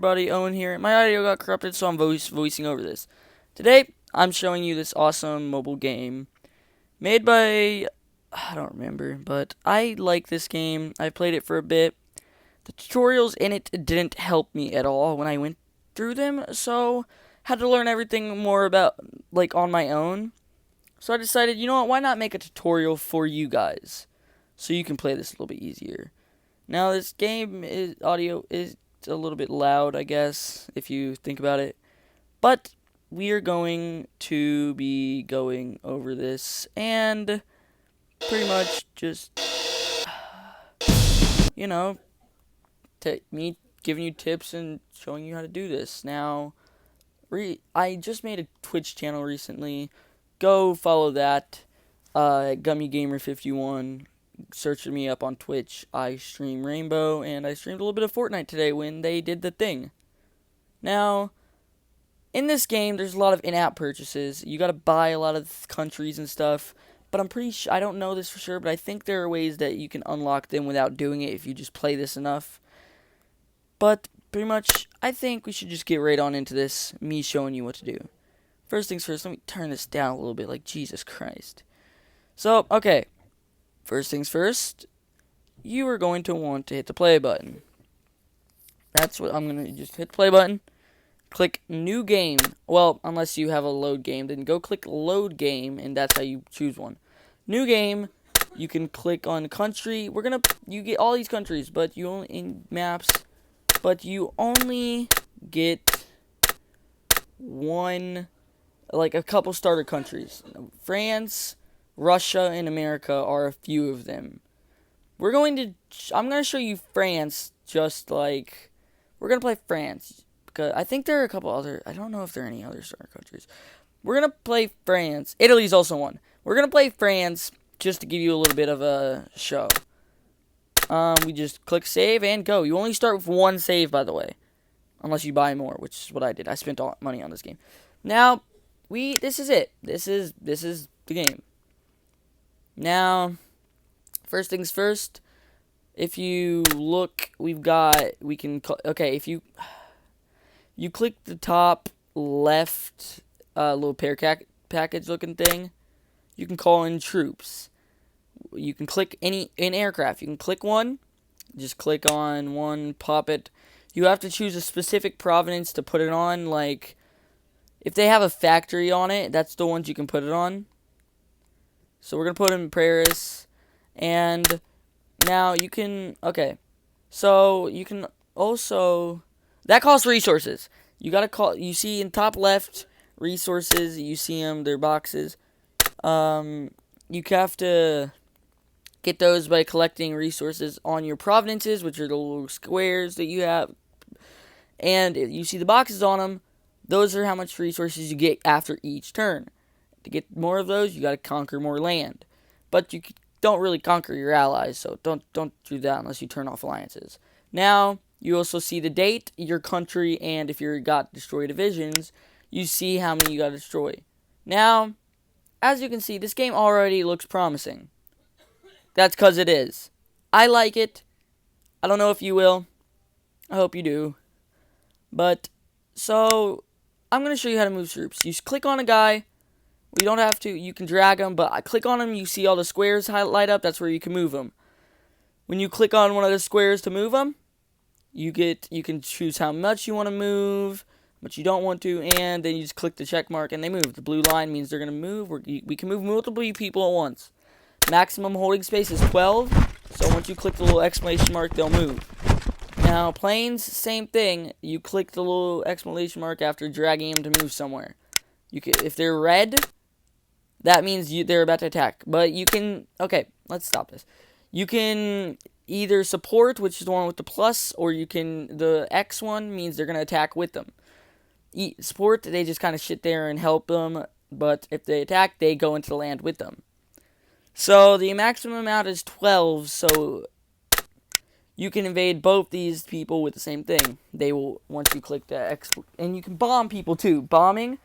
everybody? Owen here. My audio got corrupted, so I'm voicing over this. Today, I'm showing you this awesome mobile game made by, I don't remember, but I like this game. I played it for a bit. The tutorials in it didn't help me at all when I went through them, so had to learn everything more about, on my own. So I decided, you know what, why not make a tutorial for you guys, so you can play this a little bit easier. Now, this game audio is a little bit loud, I guess, if you think about it. But we are going to be going over this and pretty much just, me giving you tips and showing you how to do this. Now, I just made a Twitch channel recently. Go follow that, GummyGamer51. Search me up on Twitch. I stream Rainbow, and I streamed a little bit of Fortnite today when they did the thing. Now, in this game, there's a lot of in-app purchases. You gotta buy a lot of countries and stuff, but I'm pretty sure, I don't know this for sure, but I think there are ways that you can unlock them without doing it if you just play this enough. But, pretty much, I think we should just get right on into this, me showing you what to do. First things first, let me turn this down a little bit, like Jesus Christ. So, okay. First things first, you are going to want to hit the play button. That's what I'm going to just hit the play button. Click new game. Well, unless you have a load game, then go click load game, and that's how you choose one. New game, you can click on country. You get all these countries, but you only, in maps, but you only get one, like a couple starter countries. France, Russia, and America are a few of them. I'm going to show you France, we're going to play France, because I think there are a couple other, I don't know if there are any other starter countries. We're going to play France. Italy's also one. We're going to play France, just to give you a little bit of a show. We just click save and go. You only start with one save, by the way, unless you buy more, which is what I did. I spent all money on this game. Now, this is it. This is the game. Now, first things first, if you look, if you click the top left little package looking thing, you can call in troops. You can click in aircraft. You can click one, just click on one, pop it. You have to choose a specific province to put it on, like, if they have a factory on it, that's the ones you can put it on. So we're going to put it in Paris, and now you can, so you can also, that costs resources. You see in top left, resources, you see them, they're boxes. You have to get those by collecting resources on your provinces, which are the little squares that you have, and you see the boxes on them. Those are how much resources you get after each turn. To get more of those, you got to conquer more land. But you don't really conquer your allies, so don't do that unless you turn off alliances. Now, you also see the date, your country, and if you got destroy divisions, you see how many you got to destroy. Now, as you can see, this game already looks promising. That's because it is. I like it. I don't know if you will. I hope you do. But, so, I'm going to show you how to move troops. You click on a guy. You don't have to. You can drag them, but I click on them. You see all the squares light up. That's where you can move them. When you click on one of the squares to move them, you can choose how much you want to move, but you don't want to, and then you just click the check mark and they move. The blue line means they're going to move. We can move multiple people at once. Maximum holding space is 12, so once you click the little exclamation mark, they'll move. Now, planes, same thing. You click the little exclamation mark after dragging them to move somewhere. If they're red, that means they're about to attack. But you can, let's stop this. You can either support, which is the one with the plus, or the X one means they're going to attack with them. Support, they just kind of sit there and help them, but if they attack, they go into the land with them. So, the maximum amount is 12, so you can invade both these people with the same thing. They will, once you click the X, and you can bomb people too. Bombing,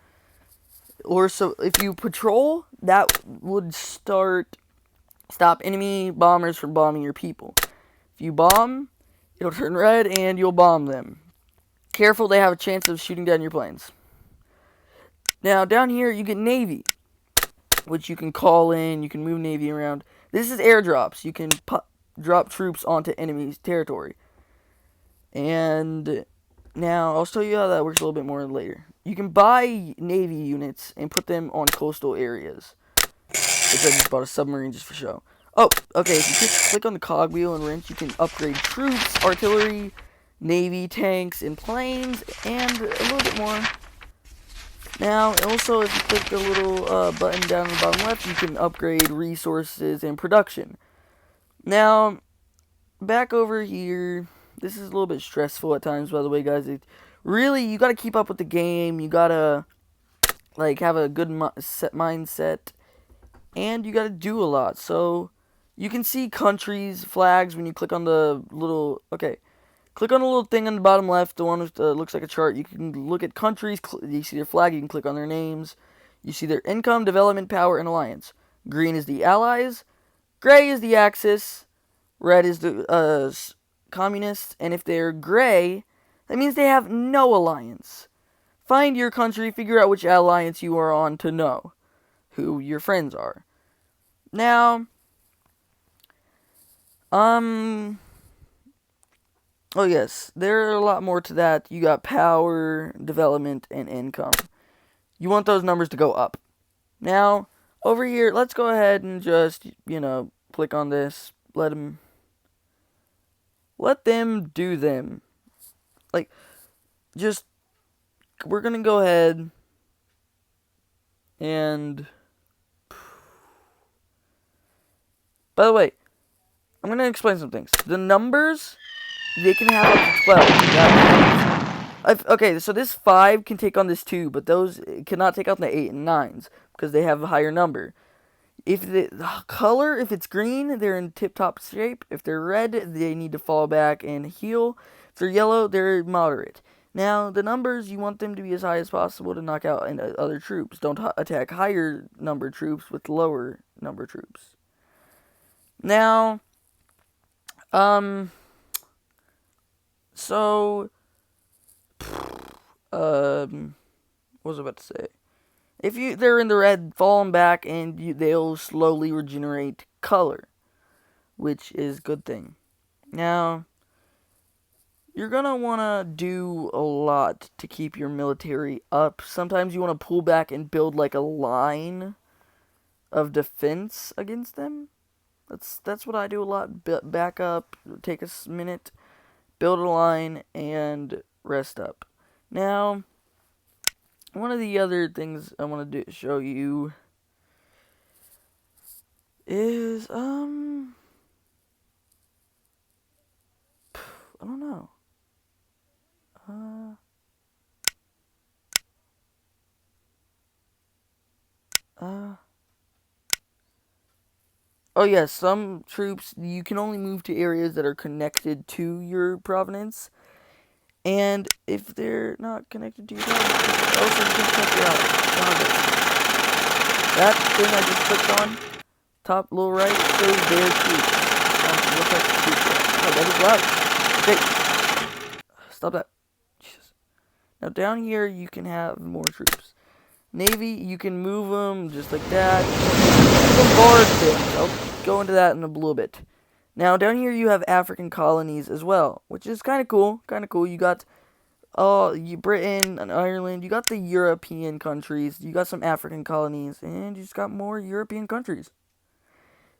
if you patrol, that would stop enemy bombers from bombing your people. If you bomb, it'll turn red and you'll bomb them. careful, they have a chance of shooting down your planes. Now, down here, you get Navy, which you can call in, you can move Navy around. This is airdrops. You can drop troops onto enemy's territory. And now, I'll show you how that works a little bit more later. You can buy Navy units and put them on coastal areas. Which I just bought a submarine just for show. Oh, okay, if you click on the cogwheel and wrench, you can upgrade troops, artillery, Navy, tanks, and planes, and a little bit more. Now, also, if you click the little button down in the bottom left, you can upgrade resources and production. Now, back over here, this is a little bit stressful at times, by the way, guys. Really, you gotta keep up with the game. You gotta, like, have a good mindset. And you gotta do a lot. So, you can see countries, flags, when you click on the little, click on the little thing on the bottom left, the one that looks like a chart. You can look at countries, you see their flag, you can click on their names. You see their income, development, power, and alliance. Green is the allies, gray is the Axis, red is the communists, and if they're gray, that means they have no alliance. Find your country, figure out which alliance you are on to know who your friends are. Now, oh yes, there are a lot more to that. You got power, development, and income. You want those numbers to go up. Now, over here, let's go ahead and just, click on this. Let them do them. Like, we're gonna go ahead and... By the way, I'm going to explain some things. The numbers, they can have up to 12. Okay, so this 5 can take on this 2, but those cannot take on the 8 and 9s because they have a higher number. If the color, if it's green, they're in tip-top shape. If they're red, they need to fall back and heal. If they're yellow, they're moderate. Now, the numbers, you want them to be as high as possible to knock out other troops. Don't attack higher number troops with lower number troops. Now, what was I about to say? If they're in the red, fall them back, and they'll slowly regenerate color, which is a good thing. Now, you're gonna wanna do a lot to keep your military up. Sometimes you wanna pull back and build like a line of defense against them. That's what I do a lot. Back up, take a minute, build a line, and rest up. Now, one of the other things I want to show you is, I don't know. Oh yes, some troops, you can only move to areas that are connected to your province. And if they're not connected to your province, also you can check your allies. That thing I just clicked on, top little right, shows their troops. What type of troops they are. Oh, that is loud. Okay. Stop that. Jesus. Now down here, you can have more troops. Navy, you can move them just like that. Bombard things. I'll go into that in a little bit. Now, down here you have African colonies as well, which is kind of cool. You got Britain and Ireland. You got the European countries. You got some African colonies, and you just got more European countries.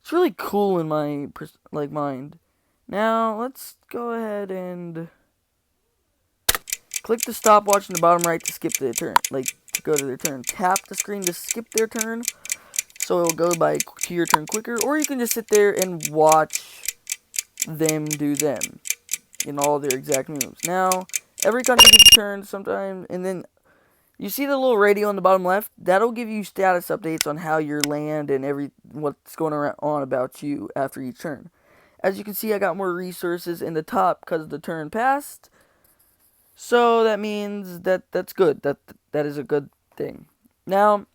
It's really cool in my mind. Now, let's go ahead and click the stopwatch in the bottom right to skip their turn. To go to their turn. Tap the screen to skip their turn, so it'll go to your turn quicker. Or you can just sit there and watch them do them in all their exact moves. Now, every country gets a turn sometime, and then you see the little radio on the bottom left? That'll give you status updates on how your land and what's going on about you after each turn. As you can see, I got more resources in the top because the turn passed. So that means that's good. That is a good thing. Now,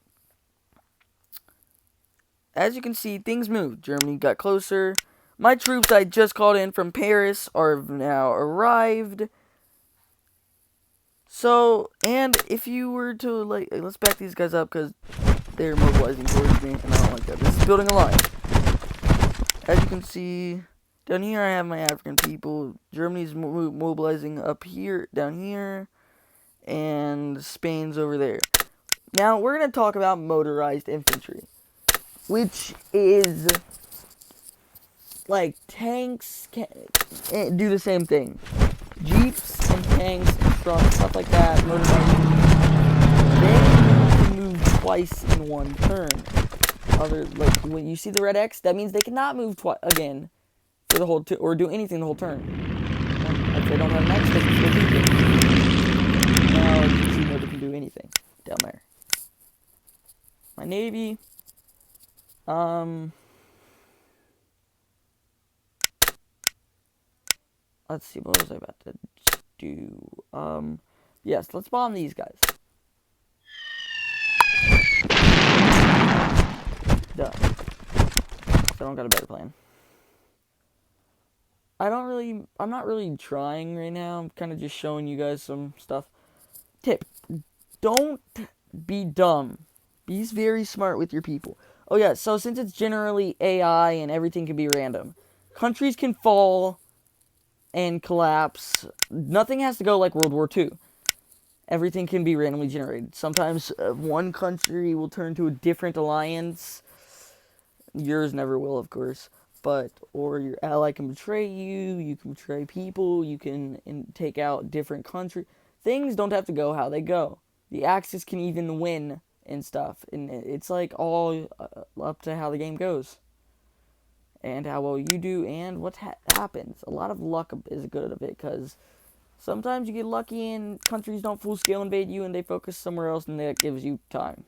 as you can see, things moved. Germany got closer. My troops I just called in from Paris are now arrived. So, and if you were to, like, let's back these guys up, because they're mobilizing towards me, and I don't like that. This is building a line. As you can see, down here I have my African people. Germany's mobilizing up here, down here, and Spain's over there. Now, we're going to talk about motorized infantry, which is, like, tanks can do the same thing. Jeeps and tanks and trucks, stuff like that, motorized, they can move twice in one turn. Like, when you see the red X, that means they cannot move again for the whole or do anything the whole turn. If they don't have an X, they can still do things. Now, you can see nobody can do anything down there. My Navy, let's see, what was I about to do? Yes, let's bomb these guys. Duh. I don't got a better plan. I'm not really trying right now. I'm kind of just showing you guys some stuff. Tip, don't be dumb. Be very smart with your people. Oh yeah, so since it's generally AI and everything can be random, countries can fall and collapse. Nothing has to go like World War II. Everything can be randomly generated. Sometimes one country will turn to a different alliance. Yours never will, of course. Or your ally can betray you. You can betray people. You can take out different countries. Things don't have to go how they go. The Axis can even win and stuff. And it's like all up to how the game goes. And how well you do and what happens. A lot of luck is good of it, because sometimes you get lucky and countries don't full scale invade you and they focus somewhere else, and that gives you time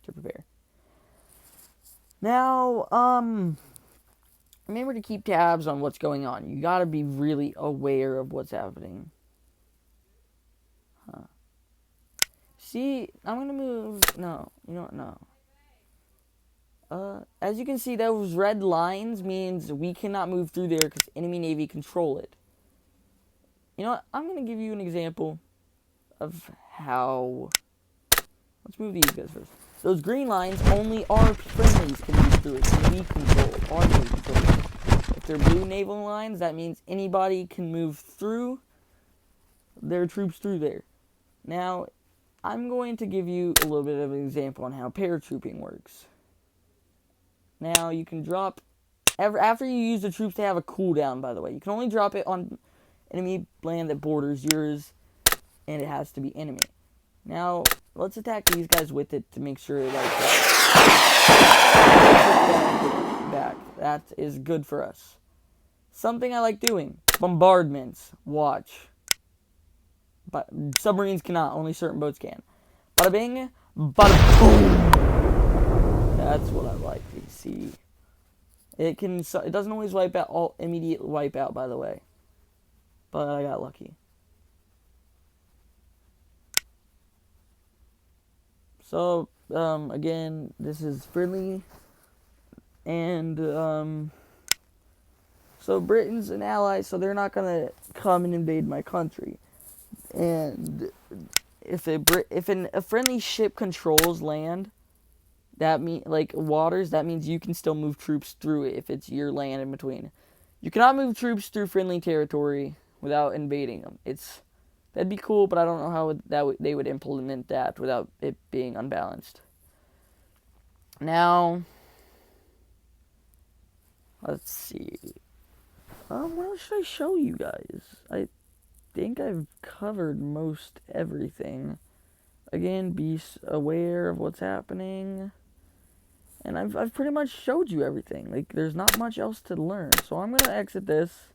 to prepare. Now, remember to keep tabs on what's going on. You gotta be really aware of what's happening. See, I'm gonna move. No, you know what? No. As you can see, those red lines means we cannot move through there because enemy navy control it. You know what? I'm going to give you an example of how... Let's move these guys first. Those green lines, only our friendlies can move through it, and we control, our navy control it. If they're blue naval lines, that means anybody can move through their troops through there. Now, I'm going to give you a little bit of an example on how paratrooping works. Now, you can drop... After you use the troops, they have a cooldown, by the way. You can only drop it on enemy land that borders yours, and it has to be enemy. Now, let's attack these guys with it to make sure, like, back. That is good for us. Something I like doing. Bombardments. Watch. But submarines cannot. Only certain boats can. Bada bing, bada boom. That's what I like to see. It doesn't always wipe out all immediate wipeout, by the way. But I got lucky. So, again, this is friendly. And, so Britain's an ally, so they're not gonna come and invade my country. And if a friendly ship controls land, that waters, that means you can still move troops through it if it's your land in between. You cannot move troops through friendly territory without invading them. That'd be cool, but I don't know how they would implement that without it being unbalanced. Now, let's see. What else should I show you guys? I think I've covered most everything. Again, be aware of what's happening. And I've pretty much showed you everything. Like, there's not much else to learn. So I'm going to exit this.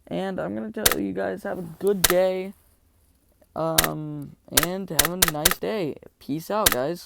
And I'm going to tell you guys, have a good day. And have a nice day. Peace out, guys.